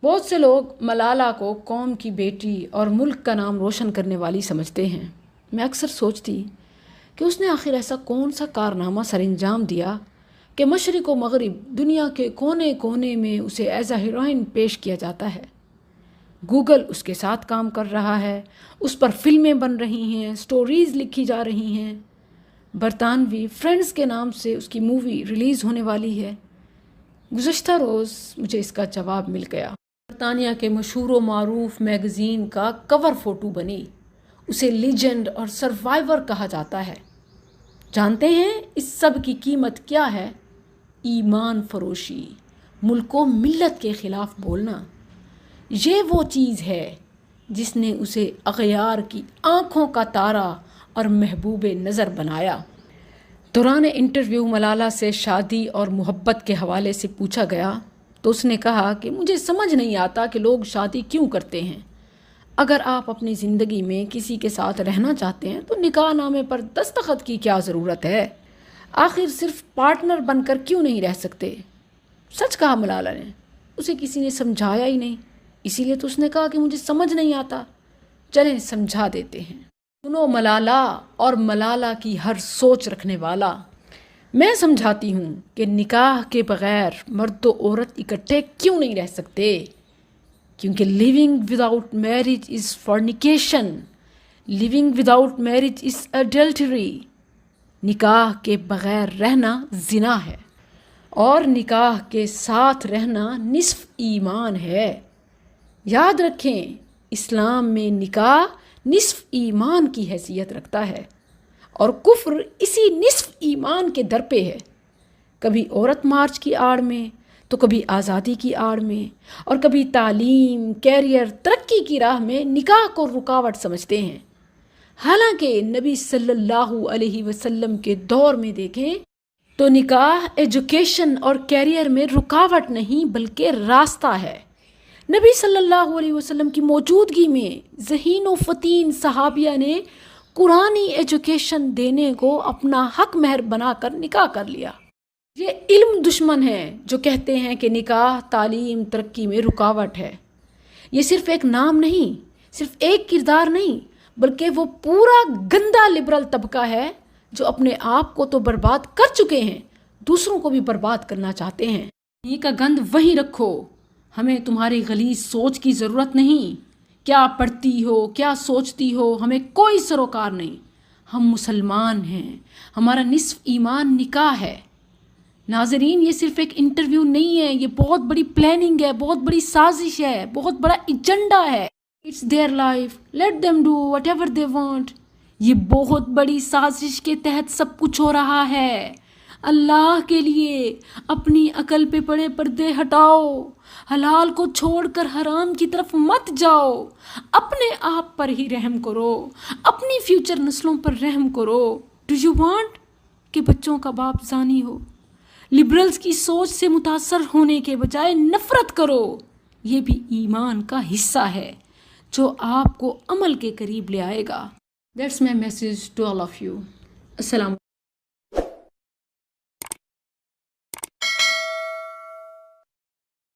بہت سے لوگ ملالہ کو قوم کی بیٹی اور ملک کا نام روشن کرنے والی سمجھتے ہیں۔ میں اکثر سوچتی کہ اس نے آخر ایسا کون سا کارنامہ سر انجام دیا کہ مشرق و مغرب دنیا کے کونے کونے میں اسے ایز اے ہیروئن پیش کیا جاتا ہے۔ گوگل اس کے ساتھ کام کر رہا ہے، اس پر فلمیں بن رہی ہیں، سٹوریز لکھی جا رہی ہیں۔ برطانوی فرینڈز کے نام سے اس کی مووی ریلیز ہونے والی ہے۔ گزشتہ روز مجھے اس کا جواب مل گیا۔ برطانیہ کے مشہور و معروف میگزین کا کور فوٹو بنی۔ اسے لیجنڈ اور سروائیور کہا جاتا ہے۔ جانتے ہیں اس سب کی قیمت کیا ہے؟ ایمان فروشی، ملک و ملت کے خلاف بولنا۔ یہ وہ چیز ہے جس نے اسے اغیار کی آنکھوں کا تارا اور محبوب نظر بنایا۔ دوران انٹرویو ملالہ سے شادی اور محبت کے حوالے سے پوچھا گیا تو اس نے کہا کہ مجھے سمجھ نہیں آتا کہ لوگ شادی کیوں کرتے ہیں۔ اگر آپ اپنی زندگی میں کسی کے ساتھ رہنا چاہتے ہیں تو نکاح نامے پر دستخط کی کیا ضرورت ہے؟ آخر صرف پارٹنر بن کر کیوں نہیں رہ سکتے؟ سچ کہا ملالہ نے، اسے کسی نے سمجھایا ہی نہیں، اسی لیے تو اس نے کہا کہ مجھے سمجھ نہیں آتا۔ چلیں سمجھا دیتے ہیں۔ سنو ملالہ اور ملالہ کی ہر سوچ رکھنے والا، میں سمجھاتی ہوں کہ نکاح کے بغیر مرد و عورت اکٹھے کیوں نہیں رہ سکتے، کیونکہ living without marriage is fornication, living without marriage is adultery. نکاح کے بغیر رہنا زنا ہے اور نکاح کے ساتھ رہنا نصف ایمان ہے۔ یاد رکھیں، اسلام میں نکاح نصف ایمان کی حیثیت رکھتا ہے اور کفر اسی نصف ایمان کے در پہ ہے۔ کبھی عورت مارچ کی آڑ میں تو کبھی آزادی کی آڑ میں اور کبھی تعلیم، کیریئر، ترقی کی راہ میں نکاح کو رکاوٹ سمجھتے ہیں۔ حالانکہ نبی صلی اللہ علیہ وسلم کے دور میں دیکھیں تو نکاح ایجوکیشن اور کیریئر میں رکاوٹ نہیں بلکہ راستہ ہے۔ نبی صلی اللہ علیہ وسلم کی موجودگی میں ذہین و فطین صحابیہ نے قرآنی ایجوکیشن دینے کو اپنا حق مہر بنا کر نکاح کر لیا۔ یہ علم دشمن ہیں جو کہتے ہیں کہ نکاح تعلیم ترقی میں رکاوٹ ہے۔ یہ صرف ایک نام نہیں، صرف ایک کردار نہیں، بلکہ وہ پورا گندا لبرل طبقہ ہے جو اپنے آپ کو تو برباد کر چکے ہیں، دوسروں کو بھی برباد کرنا چاہتے ہیں۔ یہ کا گند وہیں رکھو، ہمیں تمہاری غلیظ سوچ کی ضرورت نہیں۔ کیا پڑھتی ہو، کیا سوچتی ہو، ہمیں کوئی سروکار نہیں۔ ہم مسلمان ہیں، ہمارا نصف ایمان نکاح ہے۔ ناظرین، یہ صرف ایک انٹرویو نہیں ہے، یہ بہت بڑی پلاننگ ہے، بہت بڑی سازش ہے، بہت بڑا ایجنڈا ہے۔ It's their life, let them do whatever they want۔ یہ بہت بڑی سازش کے تحت سب کچھ ہو رہا ہے۔ اللہ کے لیے اپنی عقل پہ پڑے پردے ہٹاؤ، حلال کو چھوڑ کر حرام کی طرف مت جاؤ، اپنے آپ پر ہی رحم کرو، اپنی فیوچر نسلوں پر رحم کرو۔ ڈو یو وانٹ کہ بچوں کا باپ زانی ہو؟ لبرلز کی سوچ سے متاثر ہونے کے بجائے نفرت کرو۔ یہ بھی ایمان کا حصہ ہے جو آپ کو عمل کے قریب لے آئے گا۔ That's my message to all of you۔ السلام